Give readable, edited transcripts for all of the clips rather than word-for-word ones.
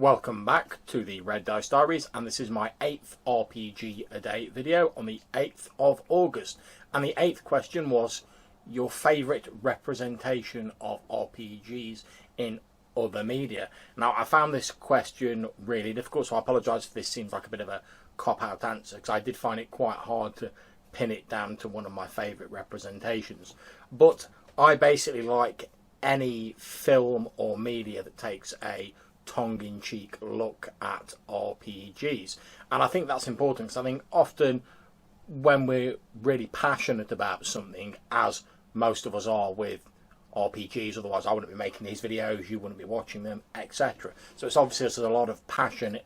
Welcome back to the Red Dice Diaries, and this is my 8th RPG a day video on the 8th of August. And the 8th question was your favourite representation of RPGs in other media. Now, I found this question really difficult, so I apologise if this seems like a bit of a cop-out answer, because I did find it quite hard to pin it down to one of my favourite representations. But I basically like any film or media that takes a tongue-in-cheek look at RPGs, and I think that's important, because I think often when we're really passionate about something, as most of us are with RPGs, otherwise I wouldn't be making these videos, you wouldn't be watching them, etc. So it's obviously there's a lot of passion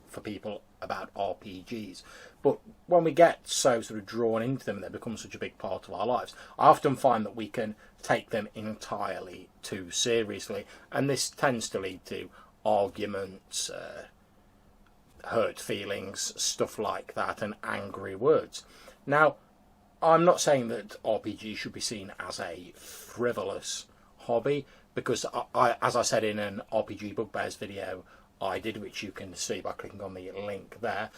for people about RPGs, but when we get so sort of drawn into them, they become such a big part of our lives. I often find that we can take them entirely too seriously, and this tends to lead to arguments, hurt feelings, stuff like that, and angry words. Now, I'm not saying that RPG should be seen as a frivolous hobby, because as I said in an RPG Bugbears video I did, which you can see by clicking on the link there,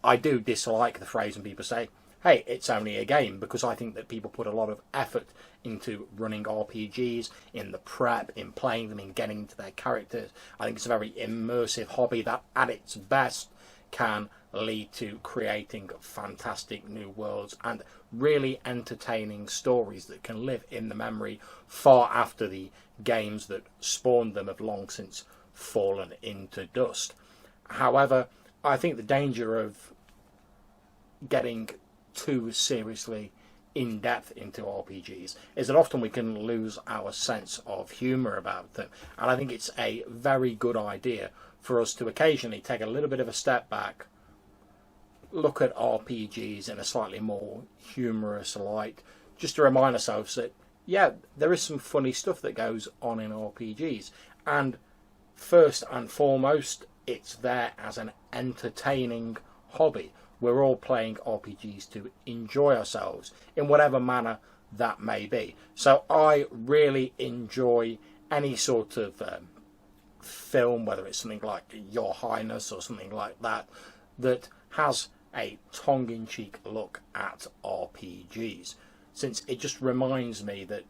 I do dislike the phrase when people say, hey, it's only a game, because I think that people put a lot of effort into running RPGs, in the prep, in playing them, in getting into their characters. I think it's a very immersive hobby that at its best can lead to creating fantastic new worlds and really entertaining stories that can live in the memory far after the games that spawned them have long since fallen into dust. However, I think the danger of getting too seriously in depth into RPGs is that often we can lose our sense of humour about them, and I think it's a very good idea for us to occasionally take a little bit of a step back, look at RPGs in a slightly more humorous light, just to remind ourselves that yeah, there is some funny stuff that goes on in RPGs, and first and foremost it's there as an entertaining hobby. We're all playing RPGs to enjoy ourselves in whatever manner that may be. So I really enjoy any sort of film, whether it's something like Your Highness or something like that, that has a tongue-in-cheek look at RPGs, since it just reminds me that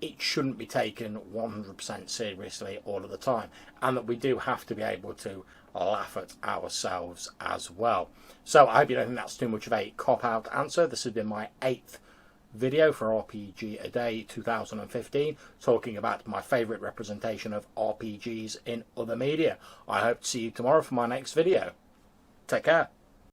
it shouldn't be taken 100% seriously all of the time, and that we do have to be able to laugh at ourselves as well. So I hope you don't think that's too much of a cop-out answer. This has been my 8th video for RPG a Day 2015, talking about my favourite representation of RPGs in other media. I hope to see you tomorrow for my next video. Take care.